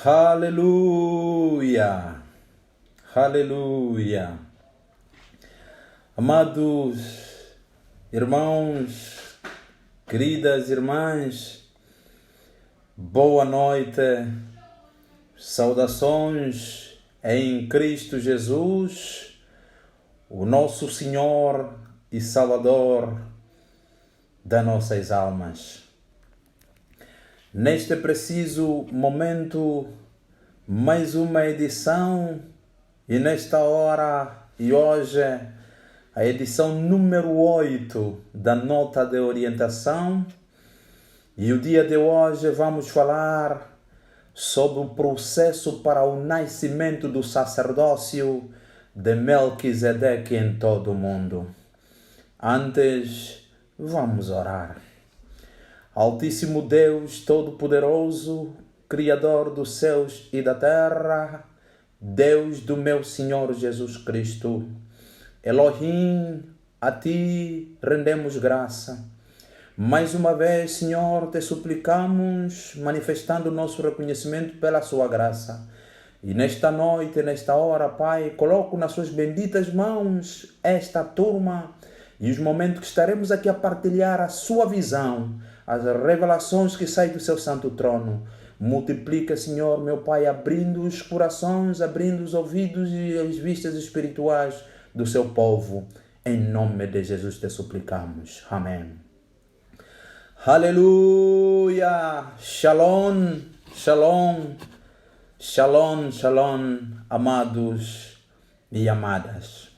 Aleluia, aleluia. Amados irmãos, queridas irmãs, boa noite, saudações em Cristo Jesus, o nosso Senhor e Salvador das nossas almas. Neste preciso momento, mais uma edição, e nesta hora e hoje, a edição número 8 da nota de orientação. E o dia de hoje vamos falar sobre o processo para o nascimento do sacerdócio de Melquisedeque em todo o mundo. Antes, vamos orar. Altíssimo Deus Todo-Poderoso, Criador dos céus e da terra, Deus do meu Senhor Jesus Cristo, Elohim, a Ti rendemos graça. Mais uma vez, Senhor, Te suplicamos, manifestando o nosso reconhecimento pela Sua graça. E nesta noite, nesta hora, Pai, coloco nas Suas benditas mãos esta turma e os momentos que estaremos aqui a partilhar a Sua visão, as revelações que saem do Seu santo trono. Multiplica, Senhor, meu Pai, abrindo os corações, abrindo os ouvidos e as vistas espirituais do Seu povo. Em nome de Jesus Te suplicamos. Amém. Aleluia! Shalom, shalom, shalom, shalom, amados e amadas.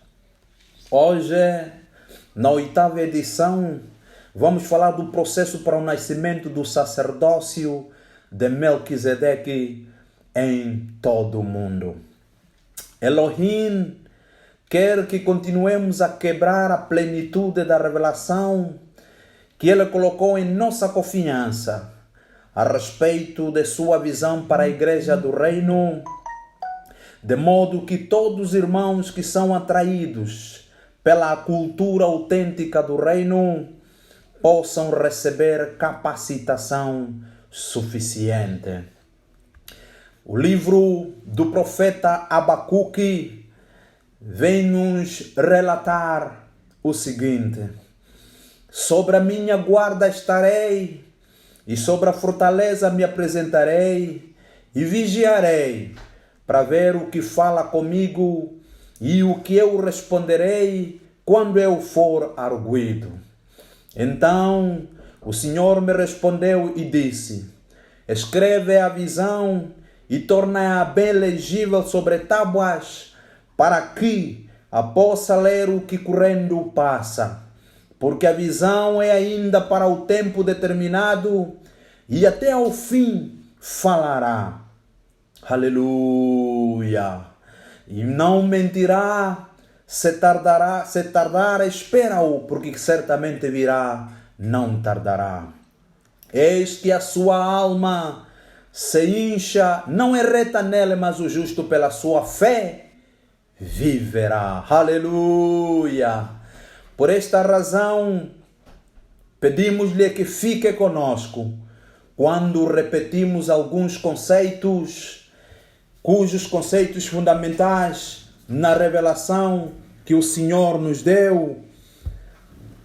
Hoje, na 8ª edição, vamos falar do processo para o nascimento do sacerdócio de Melquisedeque em todo o mundo. Elohim quer que continuemos a quebrar a plenitude da revelação que Ele colocou em nossa confiança a respeito de sua visão para a igreja do reino, de modo que todos os irmãos que são atraídos pela cultura autêntica do reino possam receber capacitação suficiente. O livro do profeta Abacuque vem nos relatar o seguinte: sobre a minha guarda estarei, e sobre a fortaleza me apresentarei, e vigiarei, para ver o que fala comigo, e o que eu responderei quando eu for arguido. Então o Senhor me respondeu e disse: escreve a visão e torna-a bem legível sobre tábuas, para que a possa ler o que correndo passa. Porque a visão é ainda para o tempo determinado, e até ao fim falará. Aleluia! E não mentirá, se tardar, espera-o, porque certamente virá, não tardará. Eis que a sua alma se incha, não é reta nele, mas o justo pela sua fé viverá. Aleluia! Por esta razão, pedimos-lhe que fique conosco quando repetimos alguns conceitos, cujos conceitos fundamentais na revelação que o Senhor nos deu,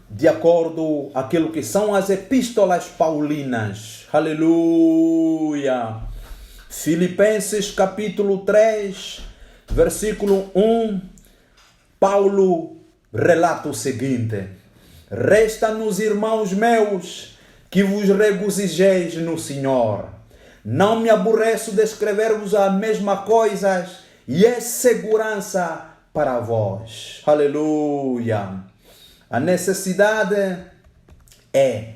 de acordo com aquilo que são as epístolas paulinas. Aleluia! Filipenses capítulo 3, versículo 1, Paulo relata o seguinte: resta-nos, irmãos meus, que vos regozijeis no Senhor. Não me aborreço de escrever-vos as mesmas coisas, e é segurança para vós. Aleluia! A necessidade é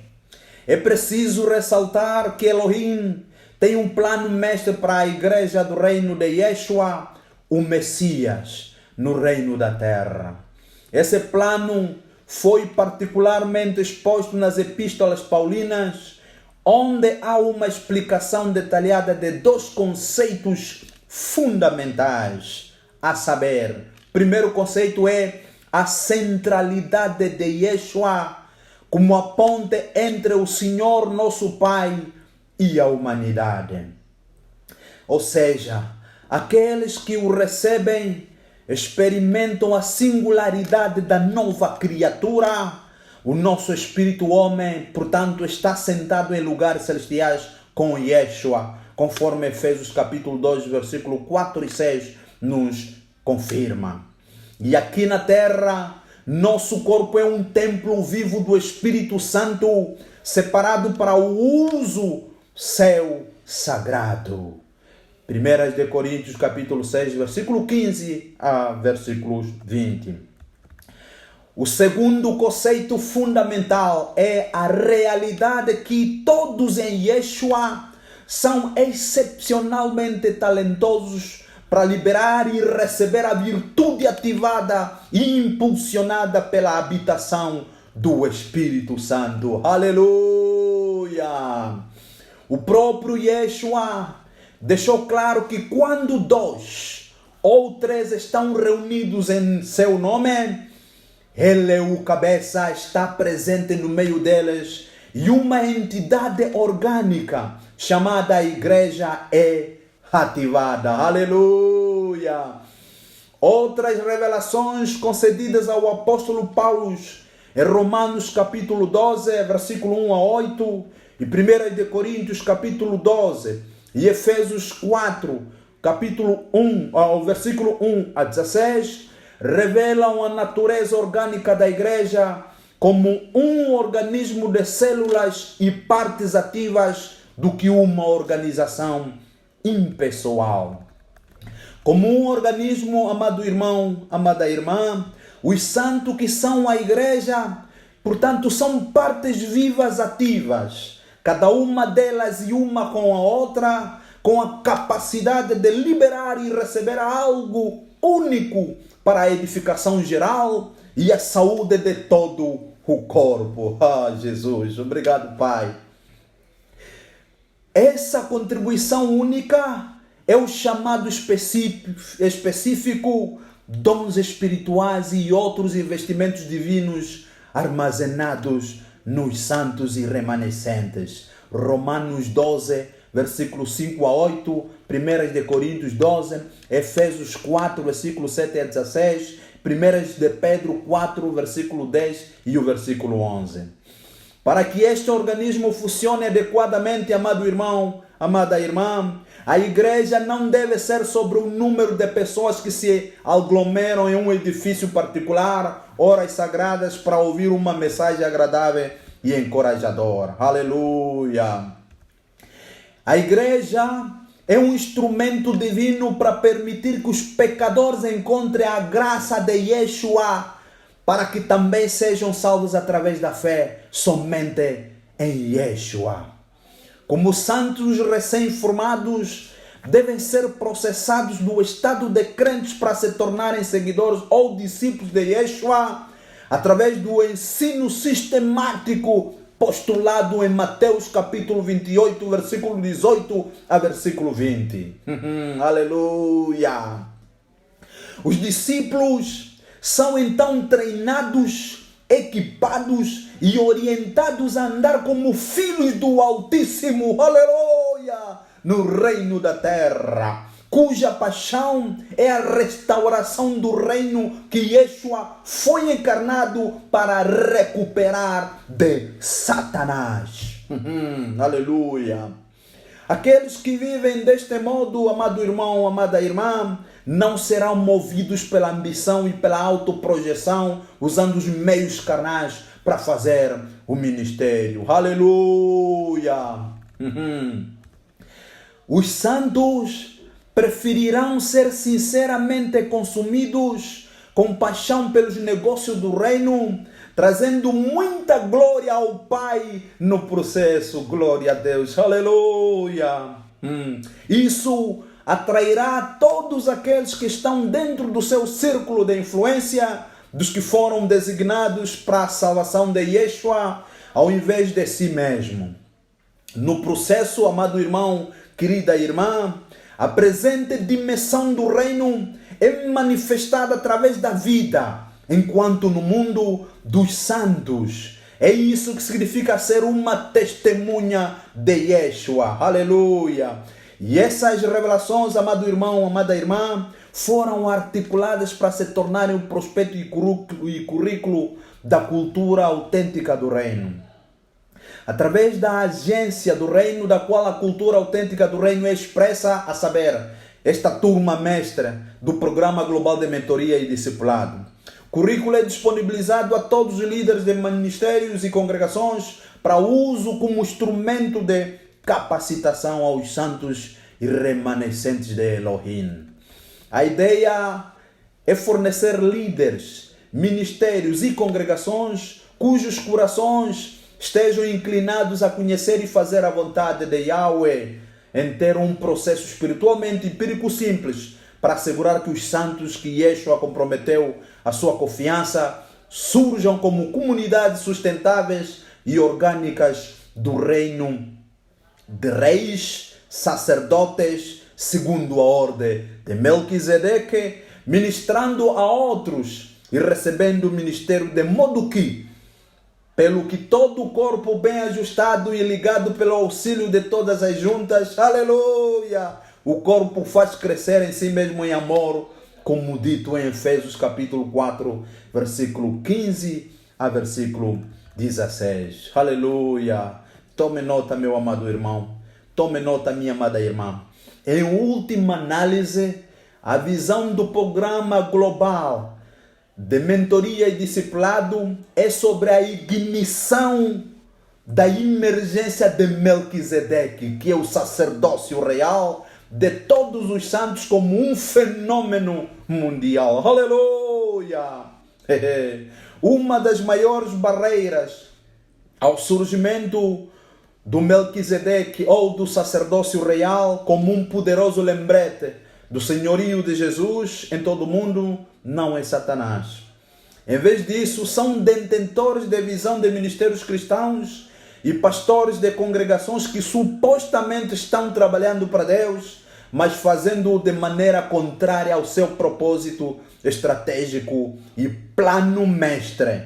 preciso ressaltar que Elohim tem um plano mestre para a igreja do reino de Yeshua, o Messias, no reino da terra. Esse plano foi particularmente exposto nas epístolas paulinas, onde há uma explicação detalhada de dois conceitos fundamentais, a saber, primeiro conceito é a centralidade de Yeshua como a ponte entre o Senhor nosso Pai e a humanidade. Ou seja, aqueles que o recebem experimentam a singularidade da nova criatura. O nosso espírito homem, portanto, está sentado em lugares celestiais com Yeshua, conforme Efésios capítulo 2, versículo 4 e 6 nos confirma. E aqui na terra, nosso corpo é um templo vivo do Espírito Santo, separado para o uso seu sagrado. 1 Coríntios capítulo 6, versículo 15 a versículos 20. O segundo conceito fundamental é a realidade que todos em Yeshua são excepcionalmente talentosos para liberar e receber a virtude ativada e impulsionada pela habitação do Espírito Santo. Aleluia! O próprio Yeshua deixou claro que quando 2 ou 3 estão reunidos em seu nome, Ele, o cabeça, está presente no meio deles e uma entidade orgânica chamada igreja é ativada. Aleluia! Outras revelações concedidas ao apóstolo Paulo em Romanos capítulo 12, versículo 1 a 8, e 1 Coríntios capítulo 12, e Efésios 4, capítulo 1, ao versículo 1 a 16, revelam a natureza orgânica da igreja como um organismo de células e partes ativas do que uma organização impessoal. Como um organismo, amado irmão, amada irmã, os santos que são a igreja, portanto, são partes vivas ativas, cada uma delas e uma com a outra, com a capacidade de liberar e receber algo único para a edificação geral e a saúde de todo o corpo. Ah, Jesus, obrigado, Pai. Essa contribuição única é o chamado específico dons espirituais e outros investimentos divinos armazenados nos santos e remanescentes. Romanos 12, versículos 5 a 8, 1 Coríntios 12, Efésios 4, versículo 7 a 16, 1 Pedro 4, versículo 10 e o versículo 11. Para que este organismo funcione adequadamente, amado irmão, amada irmã, a igreja não deve ser sobre um número de pessoas que se aglomeram em um edifício particular, horas sagradas, para ouvir uma mensagem agradável e encorajadora. Aleluia! A igreja é um instrumento divino para permitir que os pecadores encontrem a graça de Yeshua, para que também sejam salvos através da fé somente em Yeshua. Como santos recém-formados, devem ser processados do estado de crentes para se tornarem seguidores ou discípulos de Yeshua, através do ensino sistemático postulado em Mateus capítulo 28, versículo 18 a versículo 20. Aleluia! Os discípulos são então treinados, equipados e orientados a andar como filhos do Altíssimo, aleluia, no reino da terra, cuja paixão é a restauração do reino que Yeshua foi encarnado para recuperar de Satanás. Aleluia! Aqueles que vivem deste modo, amado irmão, amada irmã, não serão movidos pela ambição e pela autoprojeção, usando os meios carnais para fazer o ministério. Aleluia! Os santos preferirão ser sinceramente consumidos com paixão pelos negócios do reino, trazendo muita glória ao Pai no processo. Glória a Deus. Aleluia! Isso atrairá todos aqueles que estão dentro do seu círculo de influência, dos que foram designados para a salvação de Yeshua, ao invés de si mesmo. No processo, amado irmão, querida irmã, a presente dimensão do reino é manifestada através da vida, enquanto no mundo dos santos. É isso que significa ser uma testemunha de Yeshua. Aleluia! E essas revelações, amado irmão, amada irmã, foram articuladas para se tornarem o prospecto e currículo da cultura autêntica do reino. Através da agência do reino, da qual a cultura autêntica do reino é expressa, a saber, esta turma mestra do Programa Global de Mentoria e Discipulado. O currículo é disponibilizado a todos os líderes de ministérios e congregações para uso como instrumento de capacitação aos santos e remanescentes de Elohim. A ideia é fornecer líderes, ministérios e congregações cujos corações estejam inclinados a conhecer e fazer a vontade de Yahweh, em ter um processo espiritualmente empírico simples para assegurar que os santos que Yeshua comprometeu a sua confiança surjam como comunidades sustentáveis e orgânicas do reino de reis, sacerdotes, segundo a ordem de Melquisedeque, ministrando a outros e recebendo o ministério de modo que, pelo que todo o corpo bem ajustado e ligado pelo auxílio de todas as juntas, aleluia, o corpo faz crescer em si mesmo em amor, como dito em Efésios capítulo 4, versículo 15 a versículo 16. Aleluia. Tome nota, meu amado irmão. Tome nota, minha amada irmã. Em última análise, a visão do programa global de mentoria e discipulado é sobre a ignição da emergência de Melquisedeque, que é o sacerdócio real de todos os santos como um fenômeno mundial. Aleluia! Uma das maiores barreiras ao surgimento do Melquisedeque ou do sacerdócio real como um poderoso lembrete do senhorio de Jesus em todo o mundo não é Satanás. Em vez disso, são detentores de visão de ministérios cristãos e pastores de congregações que supostamente estão trabalhando para Deus, mas fazendo-o de maneira contrária ao seu propósito estratégico e plano mestre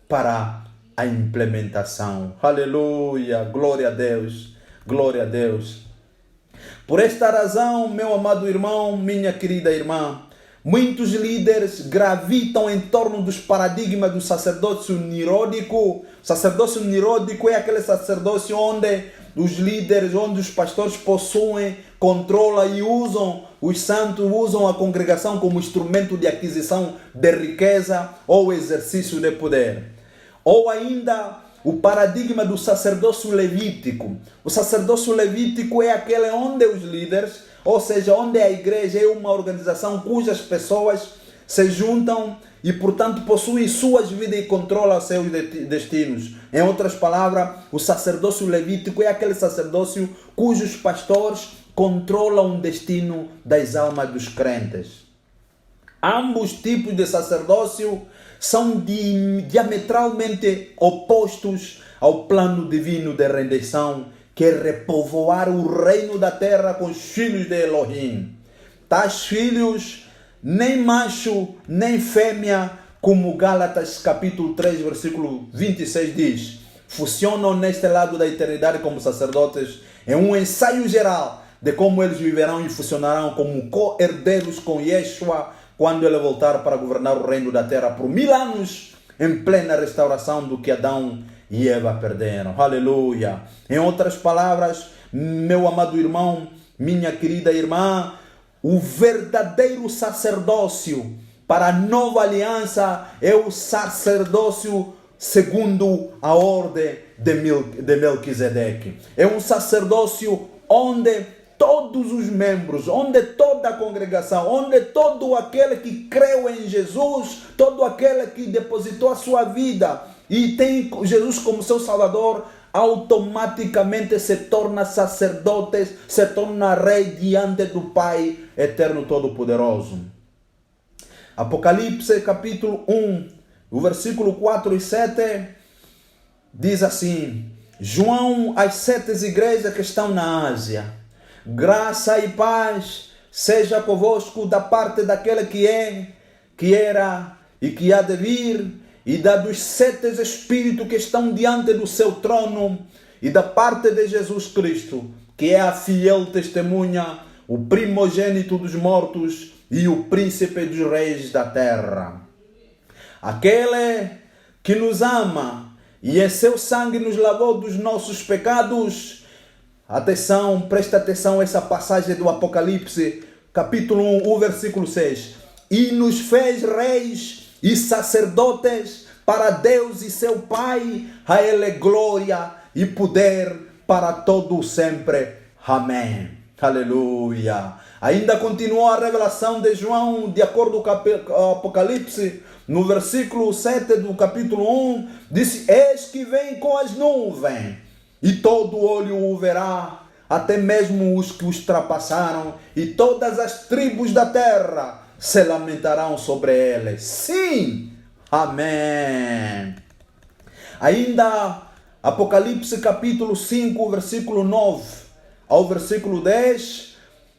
para a implementação. Aleluia, glória a Deus, glória a Deus. Por esta razão, meu amado irmão, minha querida irmã, muitos líderes gravitam em torno dos paradigmas do sacerdócio niródico. O sacerdócio niródico é aquele sacerdócio onde os líderes, onde os pastores possuem, controlam e usam, os santos usam a congregação como instrumento de aquisição de riqueza ou exercício de poder. Ou ainda o paradigma do sacerdócio levítico. O sacerdócio levítico é aquele onde os líderes, ou seja, onde a igreja é uma organização cujas pessoas se juntam e, portanto, possuem suas vidas e controlam seus destinos. Em outras palavras, o sacerdócio levítico é aquele sacerdócio cujos pastores controlam o destino das almas dos crentes. Ambos tipos de sacerdócio são diametralmente opostos ao plano divino de redenção, que é repovoar o reino da terra com os filhos de Elohim. Tais filhos, nem macho, nem fêmea, como Gálatas capítulo 3, versículo 26 diz, funcionam neste lado da eternidade como sacerdotes em um ensaio geral de como eles viverão e funcionarão como co-herdeiros com Yeshua quando ele voltar para governar o reino da terra por 1000 anos, em plena restauração do que Adão e Eva perderam. Aleluia! Em outras palavras, meu amado irmão, minha querida irmã, o verdadeiro sacerdócio para a nova aliança é o sacerdócio segundo a ordem de Melquisedeque. É um sacerdócio onde todos os membros, onde toda a congregação, onde todo aquele que creu em Jesus, todo aquele que depositou a sua vida e tem Jesus como seu Salvador, automaticamente se torna sacerdote, se torna rei diante do Pai Eterno Todo-Poderoso. Apocalipse capítulo 1, o versículo 4 e 7, diz assim: João, às 7 igrejas que estão na Ásia, graça e paz seja convosco da parte daquele que é, que era e que há de vir, e da dos 7 Espíritos que estão diante do seu trono, e da parte de Jesus Cristo, que é a fiel testemunha, o primogênito dos mortos e o príncipe dos reis da terra. Aquele que nos ama e em seu sangue nos lavou dos nossos pecados. Atenção, presta atenção a essa passagem do Apocalipse, capítulo 1, o versículo 6. E nos fez reis e sacerdotes para Deus e seu Pai, a Ele glória e poder para todo sempre. Amém. Aleluia. Ainda continuou a revelação de João, de acordo com o Apocalipse, no versículo 7 do capítulo 1, disse: eis que vem com as nuvens, e todo olho o verá, até mesmo os que os ultrapassaram, e todas as tribos da terra se lamentarão sobre ele. Sim, amém. Ainda Apocalipse capítulo 5, versículo 9 ao versículo 10,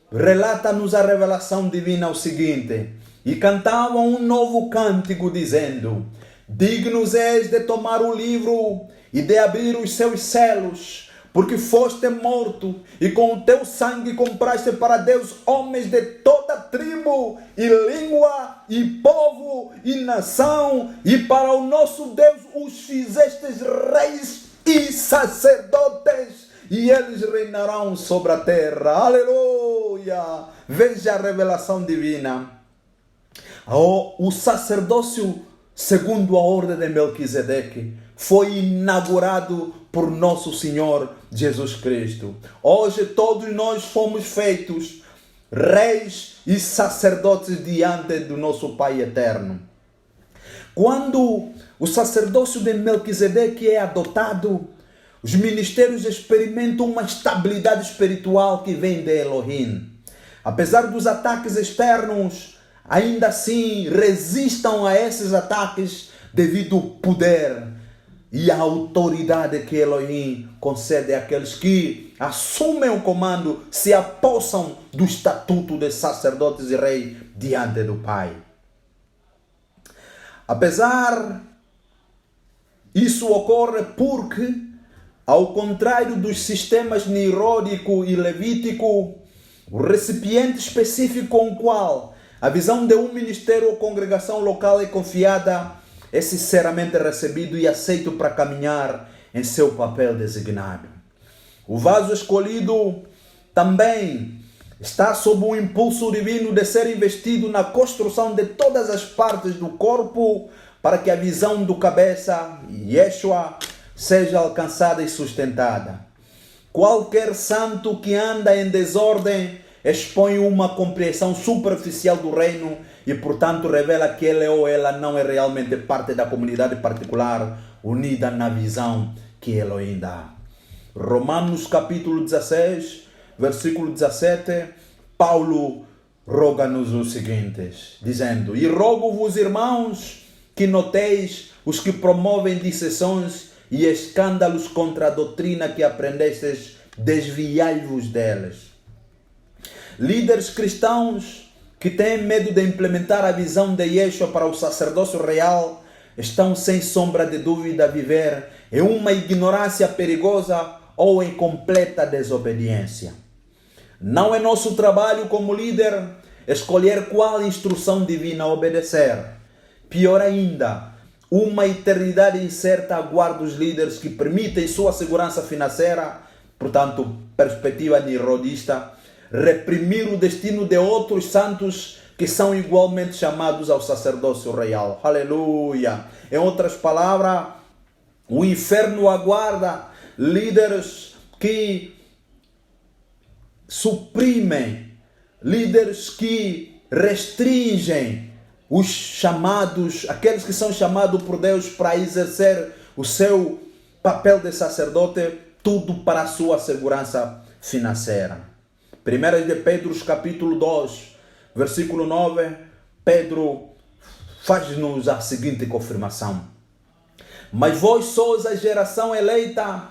relata-nos a revelação divina o seguinte: e cantavam um novo cântico dizendo: dignos és de tomar o livro e de abrir os seus selos, porque foste morto e com o teu sangue compraste para Deus homens de toda tribo e língua e povo e nação, e para o nosso Deus os fizestes reis e sacerdotes, e eles reinarão sobre a terra. Aleluia! Veja a revelação divina. O sacerdócio segundo a ordem de Melquisedeque foi inaugurado por nosso Senhor Jesus Cristo. Hoje todos nós fomos feitos reis e sacerdotes diante do nosso Pai eterno. Quando o sacerdócio de Melquisedeque é adotado, os ministérios experimentam uma estabilidade espiritual que vem de Elohim. Apesar dos ataques externos, ainda assim resistam a esses ataques devido ao poder e a autoridade que Elohim concede àqueles que assumem o comando, se apossam do estatuto de sacerdotes e reis diante do Pai. Apesar isso ocorre porque, ao contrário dos sistemas neródico e levítico, o recipiente específico com o qual a visão de um ministério ou congregação local é confiada é sinceramente recebido e aceito para caminhar em seu papel designado. O vaso escolhido também está sob o impulso divino de ser investido na construção de todas as partes do corpo para que a visão do cabeça, Yeshua, seja alcançada e sustentada. Qualquer santo que anda em desordem expõe uma compreensão superficial do reino e, portanto, revela que ele ou ela não é realmente parte da comunidade particular unida na visão que Elohim dá. Romanos capítulo 16, versículo 17, Paulo roga-nos o seguinte, dizendo: e rogo-vos, irmãos, que noteis os que promovem dissensões e escândalos contra a doutrina que aprendestes, desviai-vos delas. Líderes cristãos que têm medo de implementar a visão de Yeshua para o sacerdócio real estão sem sombra de dúvida a viver em uma ignorância perigosa ou em completa desobediência. Não é nosso trabalho como líder escolher qual instrução divina obedecer. Pior ainda, uma eternidade incerta aguarda os líderes que permitem sua segurança financeira, portanto, perspectiva nirodista, reprimir o destino de outros santos que são igualmente chamados ao sacerdócio real. Aleluia! Em outras palavras, o inferno aguarda líderes que suprimem, líderes que restringem os chamados, aqueles que são chamados por Deus para exercer o seu papel de sacerdote, tudo para a sua segurança financeira. 1 de Pedro, capítulo 2, versículo 9, Pedro faz-nos a seguinte confirmação: mas vós sois a geração eleita,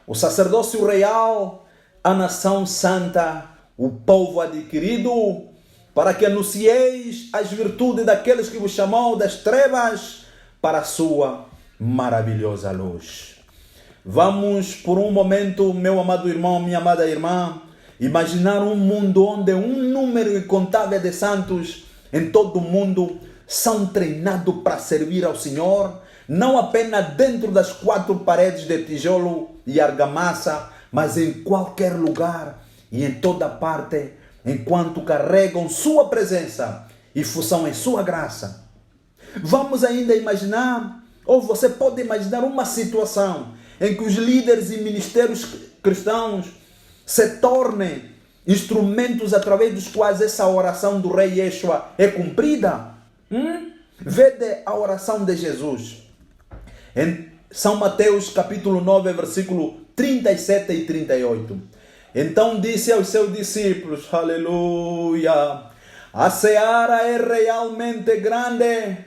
o sacerdócio real, a nação santa, o povo adquirido, para que anuncieis as virtudes daqueles que vos chamou das trevas para a sua maravilhosa luz. Vamos, por um momento, meu amado irmão, minha amada irmã, imaginar um mundo onde um número incontável de santos em todo o mundo são treinados para servir ao Senhor, não apenas dentro das 4 paredes de tijolo e argamassa, mas em qualquer lugar e em toda parte, enquanto carregam sua presença e função em sua graça. Vamos ainda imaginar, ou você pode imaginar uma situação em que os líderes e ministérios cristãos se tornem instrumentos através dos quais essa oração do rei Yeshua é cumprida. Vede a oração de Jesus em São Mateus capítulo 9, versículo 37 e 38. Então disse aos seus discípulos, aleluia, a seara é realmente grande,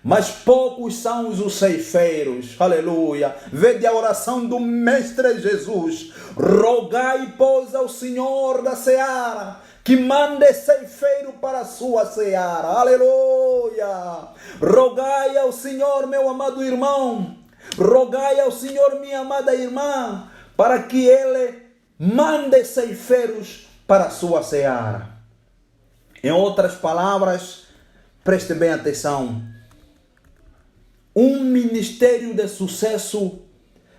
mas poucos são os ceifeiros. Aleluia. Vede a oração do Mestre Jesus. Rogai, pois, ao Senhor da seara que mande ceifeiro para a sua seara. Aleluia. Rogai ao Senhor, meu amado irmão. Rogai ao Senhor, minha amada irmã, para que Ele mande ceifeiros para a sua seara. Em outras palavras, preste bem atenção. Um ministério de sucesso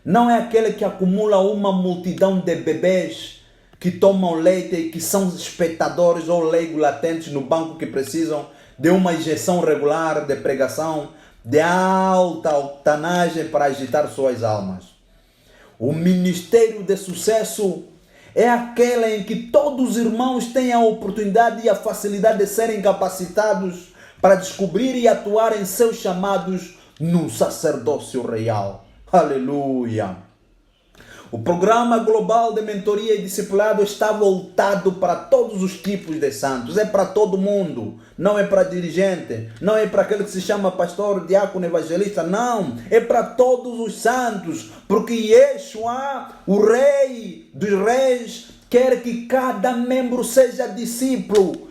não é aquele que acumula uma multidão de bebês que tomam leite e que são espectadores ou leigos latentes no banco que precisam de uma injeção regular de pregação de alta octanagem para agitar suas almas. O ministério de sucesso é aquele em que todos os irmãos têm a oportunidade e a facilidade de serem capacitados para descobrir e atuar em seus chamados no sacerdócio real. Aleluia! O programa global de mentoria e discipulado está voltado para todos os tipos de santos. É para todo mundo. Não é para dirigente. Não é para aquele que se chama pastor, diácono, evangelista. Não. É para todos os santos. Porque Yeshua, o Rei dos Reis, quer que cada membro seja discípulo.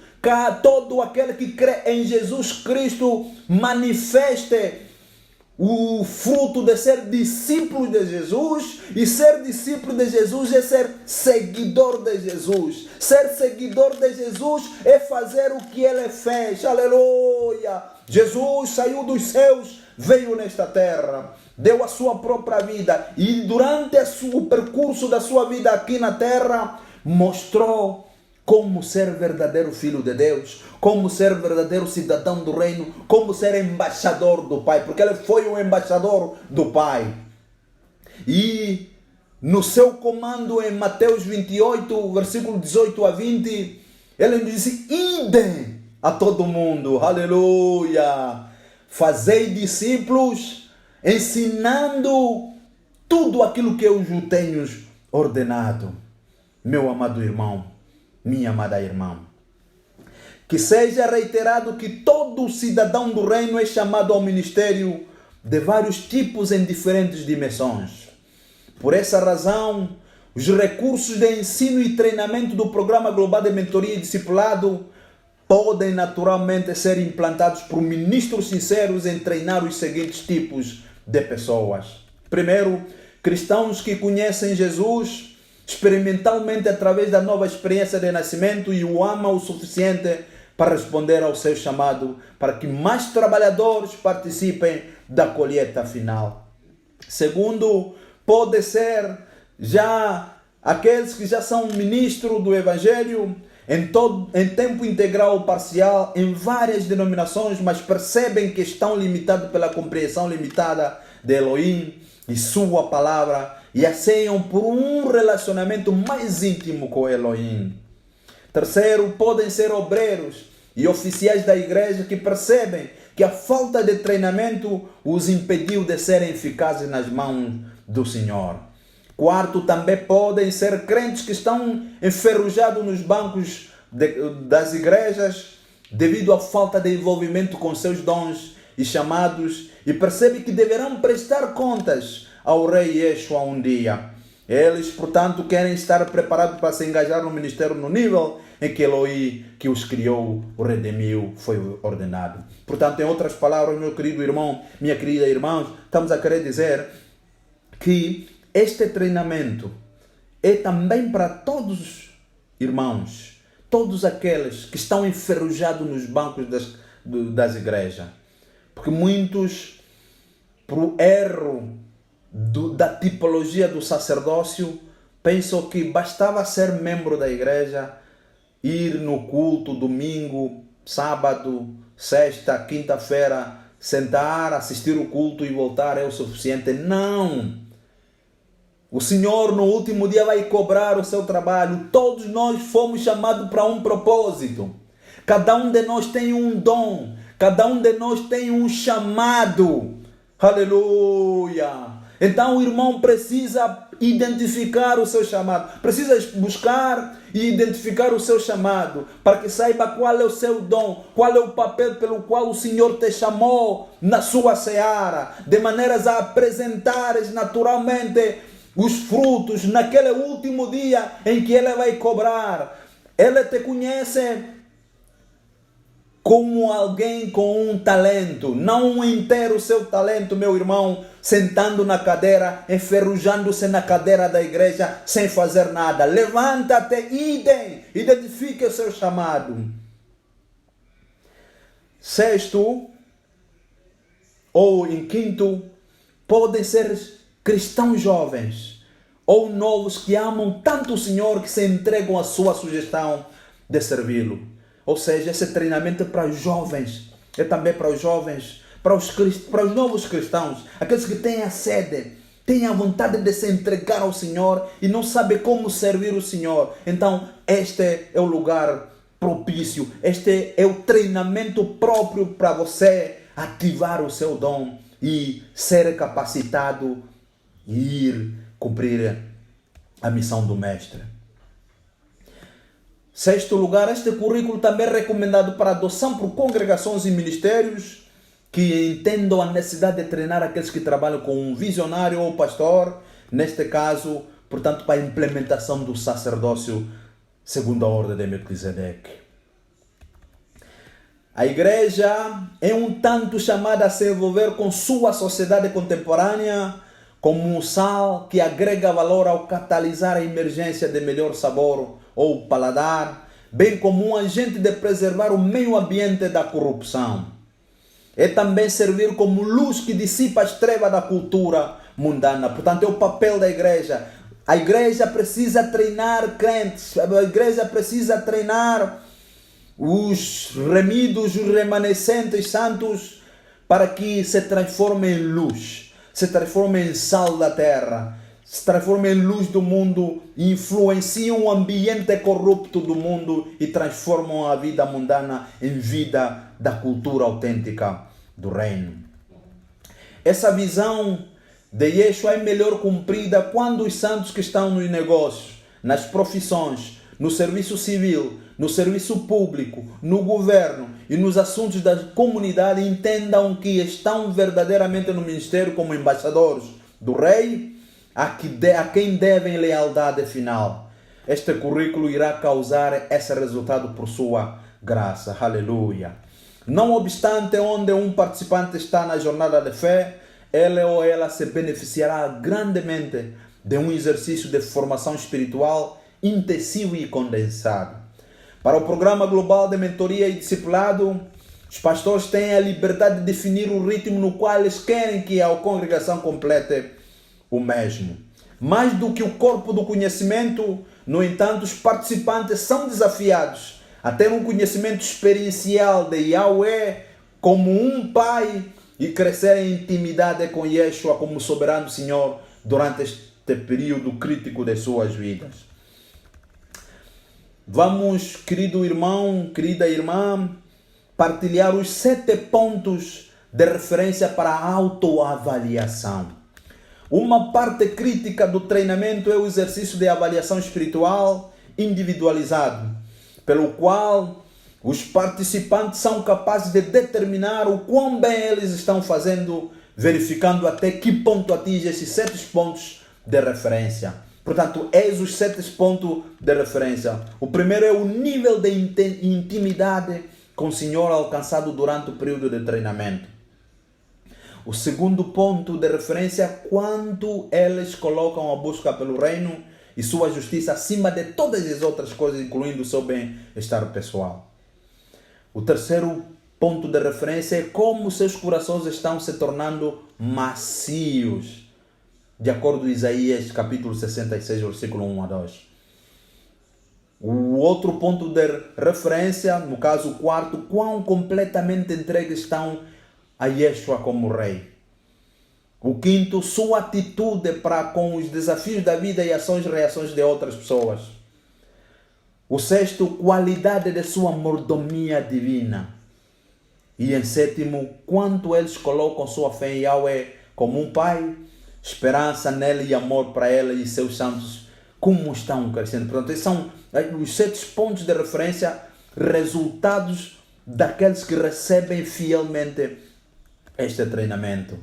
Todo aquele que crê em Jesus Cristo manifeste o fruto de ser discípulo de Jesus. E ser discípulo de Jesus é ser seguidor de Jesus. Ser seguidor de Jesus é fazer o que Ele fez. Aleluia! Jesus saiu dos céus, veio nesta terra, deu a sua própria vida e durante o percurso da sua vida aqui na terra mostrou como ser verdadeiro filho de Deus, como ser verdadeiro cidadão do reino, como ser embaixador do Pai, porque ele foi o embaixador do Pai. E no seu comando em Mateus 28, versículo 18 a 20, ele disse: ide a todo mundo, aleluia, fazei discípulos, ensinando tudo aquilo que eu vos tenho ordenado. Meu amado irmão, minha amada irmã, que seja reiterado que todo cidadão do reino é chamado ao ministério de vários tipos em diferentes dimensões. Por essa razão, os recursos de ensino e treinamento do Programa Global de Mentoria e Discipulado podem naturalmente ser implantados por ministros sinceros em treinar os seguintes tipos de pessoas. Primeiro, cristãos que conhecem Jesus experimentalmente através da nova experiência de nascimento e o amam o suficiente para responder ao seu chamado, para que mais trabalhadores participem da colheita final. Segundo, pode ser já aqueles que já são ministros do Evangelho em tempo integral ou parcial em várias denominações, mas percebem que estão limitados pela compreensão limitada de Elohim e sua palavra e anseiam por um relacionamento mais íntimo com Elohim. Terceiro, podem ser obreiros e oficiais da igreja que percebem que a falta de treinamento os impediu de serem eficazes nas mãos do Senhor. Quarto, também podem ser crentes que estão enferrujados nos bancos das igrejas devido à falta de envolvimento com seus dons e chamados e percebem que deverão prestar contas ao Rei Yeshua um dia. Eles, portanto, querem estar preparados para se engajar no ministério no nível em que Elohim, que os criou, o redimiu, foi ordenado. Portanto, em outras palavras, meu querido irmão, minha querida irmã, estamos a querer dizer que este treinamento é também para todos os irmãos, todos aqueles que estão enferrujados nos bancos das igrejas. Porque muitos, por erro da tipologia do sacerdócio, pensam que bastava ser membro da igreja, ir no culto, domingo, sábado, sexta, quinta-feira, sentar, assistir o culto e voltar é o suficiente. Não! O Senhor no último dia vai cobrar o seu trabalho. Todos nós fomos chamados para um propósito. Cada um de nós tem um dom. Cada um de nós tem um chamado. Aleluia! Então o irmão precisa identificar o seu chamado. Precisa buscar e identificar o seu chamado, para que saiba qual é o seu dom, qual é o papel pelo qual o Senhor te chamou na sua seara, de maneiras a apresentares naturalmente os frutos naquele último dia em que Ele vai cobrar. Ele te conhece como alguém com um talento, não inteiro o seu talento, meu irmão, sentando na cadeira, enferrujando-se na cadeira da igreja, sem fazer nada. Levanta-te, identifique o seu chamado. Sexto, ou em quinto, podem ser cristãos jovens, ou novos que amam tanto o Senhor que se entregam à sua sugestão de servi-lo. Ou seja, esse treinamento é para os jovens, é também para os jovens, para os novos cristãos, aqueles que têm a sede, têm a vontade de se entregar ao Senhor e não sabem como servir o Senhor. Então, este é o lugar propício, este é o treinamento próprio para você ativar o seu dom e ser capacitado e ir cumprir a missão do Mestre. Sexto lugar, este currículo também é recomendado para adoção por congregações e ministérios que entendam a necessidade de treinar aqueles que trabalham com um visionário ou pastor, neste caso, portanto, para a implementação do sacerdócio segundo a ordem de Melquisedeque. A igreja é um tanto chamada a se envolver com sua sociedade contemporânea como um sal que agrega valor ao catalisar a emergência de melhor sabor ou paladar, bem como um agente de preservar o meio ambiente da corrupção. É também servir como luz que dissipa as trevas da cultura mundana. Portanto, é o papel da igreja. A igreja precisa treinar crentes, a igreja precisa treinar os remidos, os remanescentes santos, para que se transformem em luz, se transformem em sal da terra, se transformam em luz do mundo, influenciam o ambiente corrupto do mundo e transformam a vida mundana em vida da cultura autêntica do reino. Essa visão de Yeshua é melhor cumprida quando os santos que estão nos negócios, nas profissões, no serviço civil, no serviço público, no governo e nos assuntos da comunidade entendam que estão verdadeiramente no ministério como embaixadores do rei, a quem devem lealdade final. Este currículo irá causar esse resultado por sua graça. Aleluia. Não obstante onde um participante está na jornada de fé, ele ou ela se beneficiará grandemente de um exercício de formação espiritual intensivo e condensado. Para o programa global de mentoria e discipulado, os pastores têm a liberdade de definir o ritmo no qual eles querem que a congregação complete o mesmo. Mais do que o corpo do conhecimento, no entanto, os participantes são desafiados a ter um conhecimento experiencial de Yahweh como um pai e crescer em intimidade com Yeshua como soberano Senhor durante este período crítico de suas vidas. Vamos, querido irmão, querida irmã, partilhar os 7 pontos de referência para a autoavaliação. Uma parte crítica do treinamento é o exercício de avaliação espiritual individualizado, pelo qual os participantes são capazes de determinar o quão bem eles estão fazendo, verificando até que ponto atinge esses 7 pontos de referência. Portanto, eis os 7 pontos de referência. O primeiro é o nível de intimidade com o Senhor alcançado durante o período de treinamento. O segundo ponto de referência é quanto eles colocam a busca pelo reino e sua justiça acima de todas as outras coisas, incluindo o seu bem-estar pessoal. O terceiro ponto de referência é como seus corações estão se tornando macios, de acordo com Isaías capítulo 66, versículo 1 a 2. O outro ponto de referência, no caso o quarto, quão completamente entregues estão a Yeshua como rei. O quinto, sua atitude para com os desafios da vida e ações e reações de outras pessoas. O sexto, qualidade de sua mordomia divina. E em sétimo, quanto eles colocam sua fé em Yahweh como um pai, esperança nele e amor para ele e seus santos, como estão crescendo. Portanto, esses são os 7 pontos de referência, resultados daqueles que recebem fielmente este treinamento.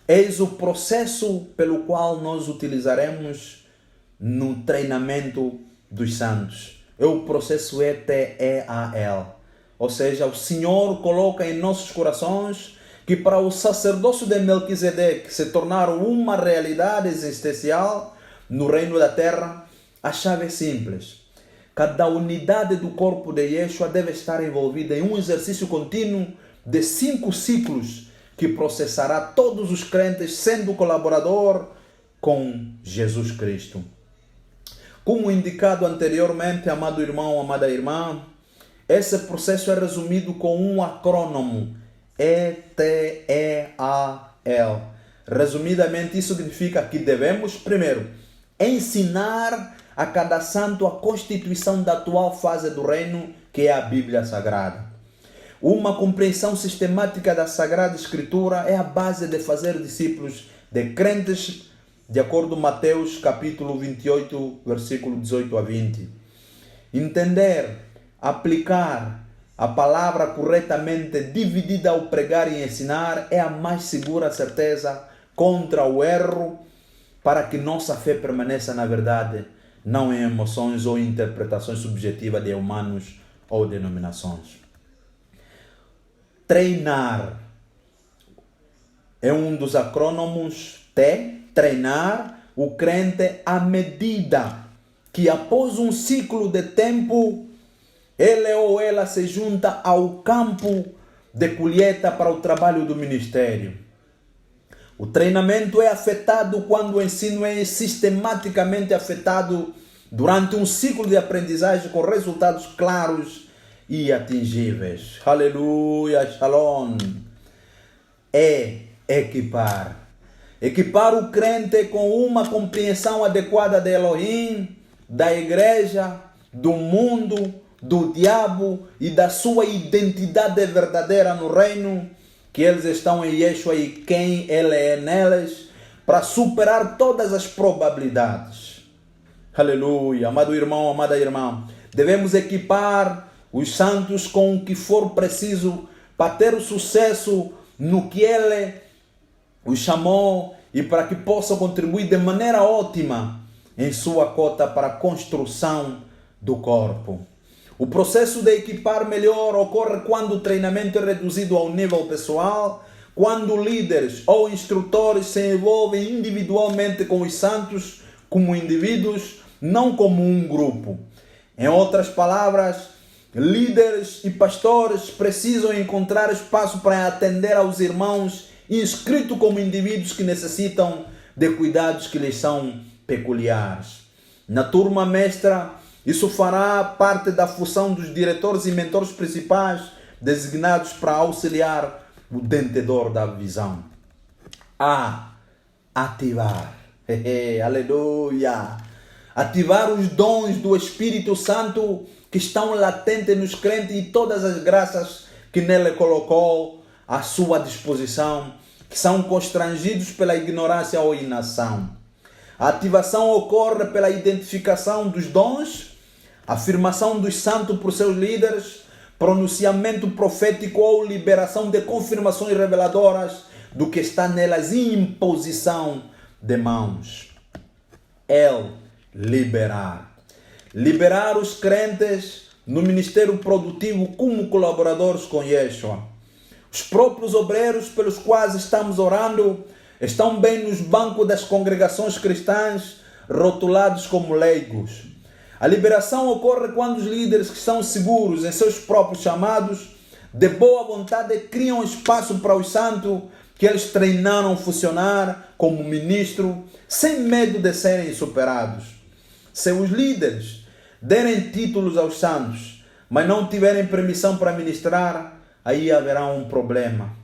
Eis o processo pelo qual nós utilizaremos no treinamento dos santos. É o processo ETEAL. Ou seja, o Senhor coloca em nossos corações que para o sacerdócio de Melquisedeque se tornar uma realidade existencial no reino da terra, a chave é simples. Cada unidade do corpo de Yeshua deve estar envolvida em um exercício contínuo de 5 ciclos que processará todos os crentes sendo colaborador com Jesus Cristo. Como indicado anteriormente, amado irmão, amada irmã, esse processo é resumido com um acrônimo, ETEAL. Resumidamente, isso significa que devemos, primeiro, ensinar a cada santo a constituição da atual fase do reino, que é a Bíblia Sagrada. Uma compreensão sistemática da Sagrada Escritura é a base de fazer discípulos de crentes, de acordo com Mateus capítulo 28, versículo 18 a 20. Entender, aplicar a palavra corretamente dividida ao pregar e ensinar é a mais segura certeza contra o erro, para que nossa fé permaneça na verdade, não em emoções ou interpretações subjetivas de humanos ou denominações. Treinar é um dos acrônimos treinar o crente à medida que após um ciclo de tempo ele ou ela se junta ao campo de colheita para o trabalho do ministério. O treinamento é afetado quando o ensino é sistematicamente afetado durante um ciclo de aprendizagem com resultados claros e atingíveis. Aleluia, shalom. É equipar. Equipar o crente com uma compreensão adequada de Elohim, da igreja, do mundo, do diabo e da sua identidade verdadeira no reino, que eles estão em Yeshua e quem ele é neles, para superar todas as probabilidades. Aleluia, amado irmão, amada irmã. Devemos equipar os santos com o que for preciso para ter o sucesso no que ele os chamou e para que possam contribuir de maneira ótima em sua cota para a construção do corpo. O processo de equipar melhor ocorre quando o treinamento é reduzido ao nível pessoal, quando líderes ou instrutores se envolvem individualmente com os santos como indivíduos, não como um grupo. Em outras palavras, líderes e pastores precisam encontrar espaço para atender aos irmãos inscritos como indivíduos que necessitam de cuidados que lhes são peculiares. Na turma mestra, isso fará parte da função dos diretores e mentores principais designados para auxiliar o detentador da visão. Ativar. Aleluia. Ativar os dons do Espírito Santo que estão latentes nos crentes e todas as graças que nele colocou à sua disposição, que são constrangidos pela ignorância ou inação. A ativação ocorre pela identificação dos dons, afirmação dos santos por seus líderes, pronunciamento profético ou liberação de confirmações reveladoras do que está nelas e imposição de mãos. Liberar. Liberar os crentes no ministério produtivo como colaboradores com Yeshua. Os próprios obreiros pelos quais estamos orando estão bem nos bancos das congregações cristãs, rotulados como leigos. A liberação ocorre quando os líderes que estão seguros em seus próprios chamados, de boa vontade, criam espaço para os santos que eles treinaram funcionar como ministro, sem medo de serem superados. Se os líderes derem títulos aos santos, mas não tiverem permissão para ministrar, aí haverá um problema.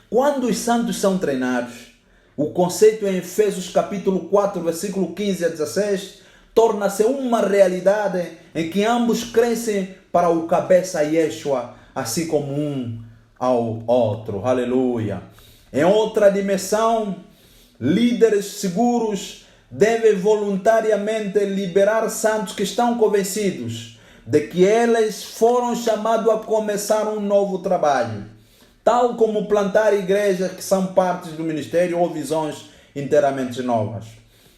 Quando os santos são treinados, o conceito em Efésios capítulo 4, versículo 15 a 16, torna-se uma realidade em que ambos crescem para o cabeça Yeshua, assim como um ao outro. Aleluia. Em outra dimensão, líderes seguros devem voluntariamente liberar santos que estão convencidos de que eles foram chamados a começar um novo trabalho, tal como plantar igrejas que são partes do ministério ou visões inteiramente novas.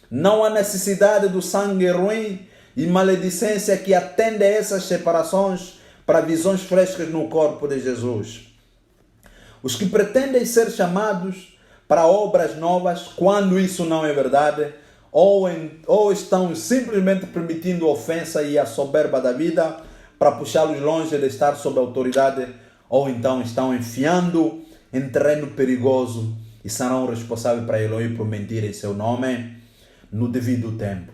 Não há necessidade do sangue ruim e maledicência que atende a essas separações para visões frescas no corpo de Jesus. Os que pretendem ser chamados para obras novas, quando isso não é verdade, ou estão simplesmente permitindo a ofensa e a soberba da vida para puxá-los longe de estar sob autoridade, ou então estão enfiando em terreno perigoso e serão responsáveis para Elohim por mentir em seu nome no devido tempo.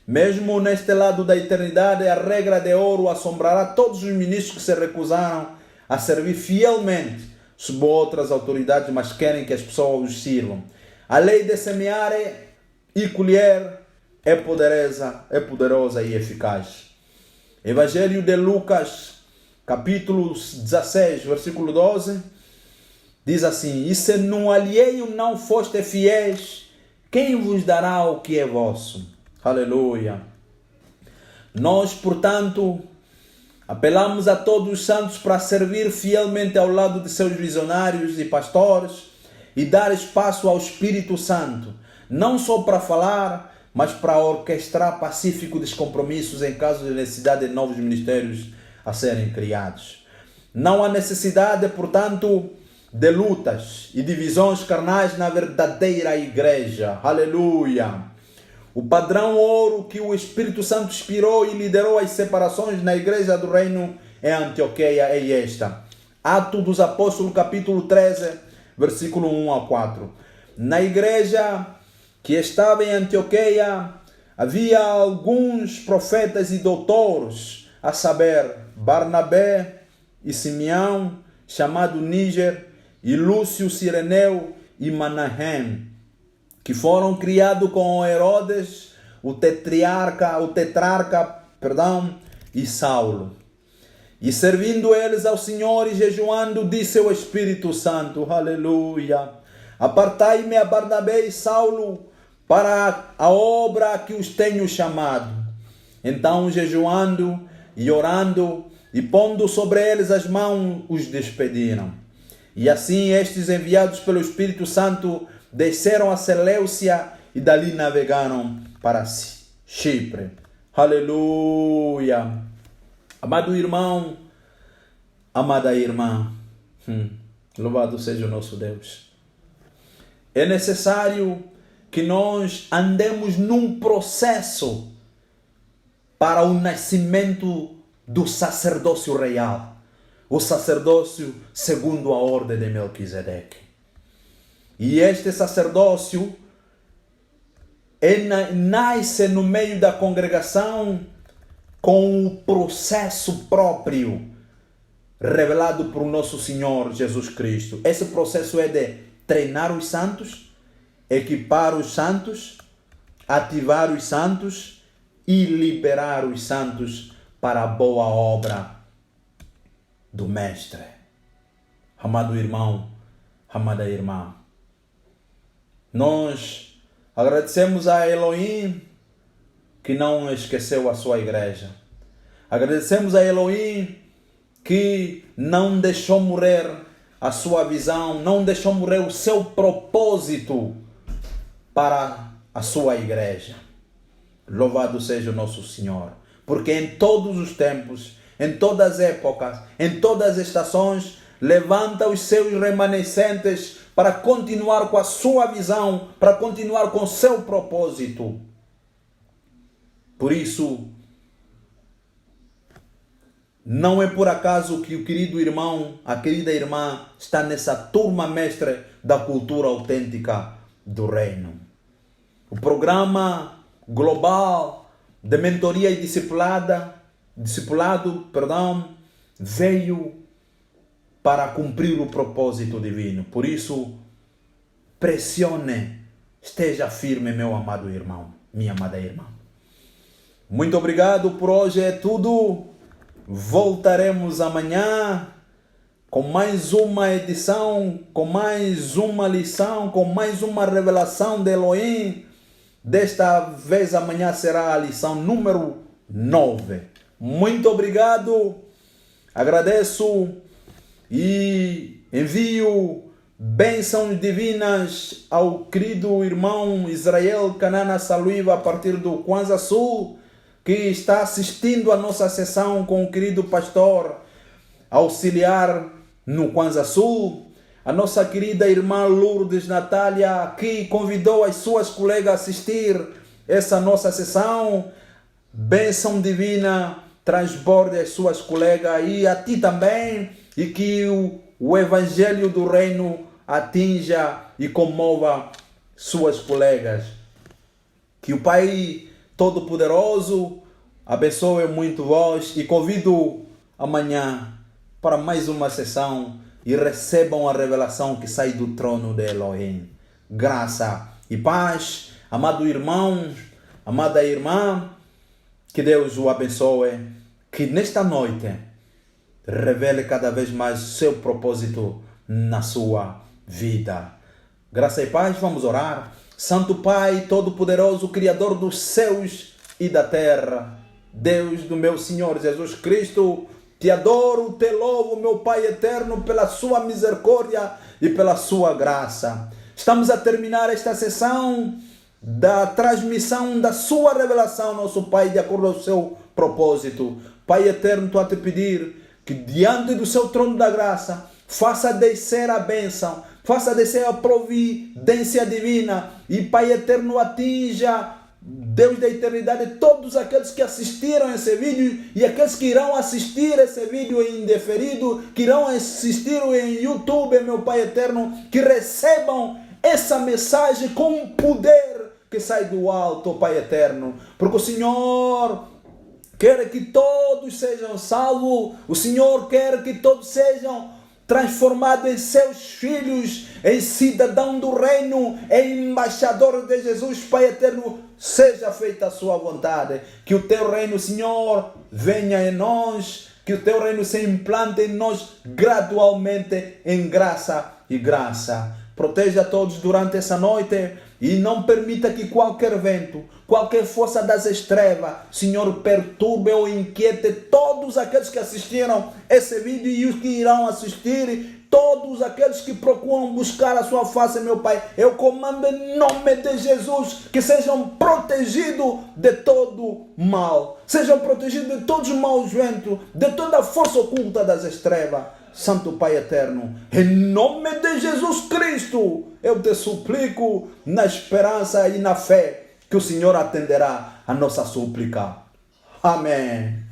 Mesmo neste lado da eternidade, a regra de ouro assombrará todos os ministros que se recusaram a servir fielmente sob outras autoridades, mas querem que as pessoas os sirvam. A lei de semear e colher é poderosa e eficaz. Evangelho de Lucas, capítulo 16, versículo 12, diz assim: e se no alheio não foste fiéis, quem vos dará o que é vosso? Aleluia. Nós, portanto, apelamos a todos os santos para servir fielmente ao lado de seus visionários e pastores e dar espaço ao Espírito Santo, não só para falar, mas para orquestrar pacífico descompromissos em caso de necessidade de novos ministérios a serem criados. Não há necessidade, portanto, de lutas e divisões carnais na verdadeira igreja. Aleluia! O padrão ouro que o Espírito Santo inspirou e liderou as separações na igreja do reino em Antioquia é esta. Atos dos Apóstolos, capítulo 13, versículo 1 a 4. Na igreja que estava em Antioquia havia alguns profetas e doutores, a saber, Barnabé e Simeão, chamado Níger, e Lúcio Cireneu e Manahem, que foram criados com Herodes, o tetrarca, e Saulo. E servindo eles ao Senhor e jejuando, disse o Espírito Santo, aleluia, apartai-me a Barnabé e Saulo para a obra que os tenho chamado. Então, jejuando e orando e pondo sobre eles as mãos, os despediram. E assim estes, enviados pelo Espírito Santo, desceram a Seleucia e dali navegaram para Chipre. Aleluia! Amado irmão, amada irmã, louvado seja o nosso Deus. É necessário que nós andemos num processo para o nascimento do sacerdócio real, o sacerdócio segundo a ordem de Melquisedeque. E este sacerdócio nasce no meio da congregação com o processo próprio revelado por nosso Senhor Jesus Cristo. Esse processo é de treinar os santos, equipar os santos, ativar os santos e liberar os santos para a boa obra do Mestre. Amado irmão, amada irmã, nós agradecemos a Elohim que não esqueceu a sua igreja. Agradecemos a Elohim que não deixou morrer a sua visão, não deixou morrer o seu propósito para a sua igreja. Louvado seja o nosso Senhor, porque em todos os tempos, em todas as épocas, em todas as estações, levanta os seus remanescentes para continuar com a sua visão, para continuar com o seu propósito. Por isso, não é por acaso que o querido irmão, a querida irmã, está nessa turma mestre da cultura autêntica do reino. O programa global de mentoria e discipulado, veio para cumprir o propósito divino. Por isso, pressione, esteja firme, meu amado irmão, minha amada irmã. Muito obrigado, por hoje é tudo. Voltaremos amanhã com mais uma edição, com mais uma lição, com mais uma revelação de Elohim. Desta vez amanhã será a lição número 9. Muito obrigado, agradeço e envio bênçãos divinas ao querido irmão Israel Canana Saluiva a partir do Kwanza Sul, que está assistindo a nossa sessão com o querido pastor auxiliar no Kwanza Sul. A nossa querida irmã Lourdes Natália, que convidou as suas colegas a assistir essa nossa sessão. Bênção divina transborde as suas colegas e a ti também, e que o evangelho do reino atinja e comova suas colegas. Que o Pai Todo-Poderoso abençoe muito vós e convido amanhã para mais uma sessão e recebam a revelação que sai do trono de Elohim. Graça e paz, amado irmão, amada irmã, que Deus o abençoe, que nesta noite revele cada vez mais seu propósito na sua vida. Graça e paz, vamos orar. Santo Pai Todo-Poderoso, Criador dos céus e da terra, Deus do meu Senhor Jesus Cristo, te adoro, te louvo, meu Pai eterno, pela sua misericórdia e pela sua graça. Estamos a terminar esta sessão da transmissão da sua revelação, nosso Pai, de acordo ao seu propósito. Pai eterno, estou a te pedir que diante do seu trono da graça, faça descer a bênção, faça descer a providência divina e, Pai eterno, atinja, Deus da eternidade, todos aqueles que assistiram esse vídeo e aqueles que irão assistir esse vídeo em indeferido, que irão assistir em YouTube, meu Pai eterno, que recebam essa mensagem com poder que sai do alto, Pai eterno, porque o Senhor quer que todos sejam salvos, o Senhor quer que todos sejam transformados em seus filhos, em cidadão do reino, em embaixador de Jesus. Pai eterno, seja feita a sua vontade, que o teu reino, Senhor, venha em nós, que o teu reino se implante em nós gradualmente em graça e graça. Proteja todos durante essa noite e não permita que qualquer vento, qualquer força das trevas, Senhor, perturbe ou inquiete todos aqueles que assistiram esse vídeo e os que irão assistir, todos aqueles que procuram buscar a sua face, meu Pai. Eu comando em nome de Jesus que sejam protegidos de todo mal, sejam protegidos de todos os maus ventos, de toda a força oculta das trevas. Santo Pai eterno, em nome de Jesus Cristo, eu te suplico na esperança e na fé que o Senhor atenderá a nossa súplica. Amém.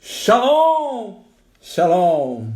Shalom. Shalom.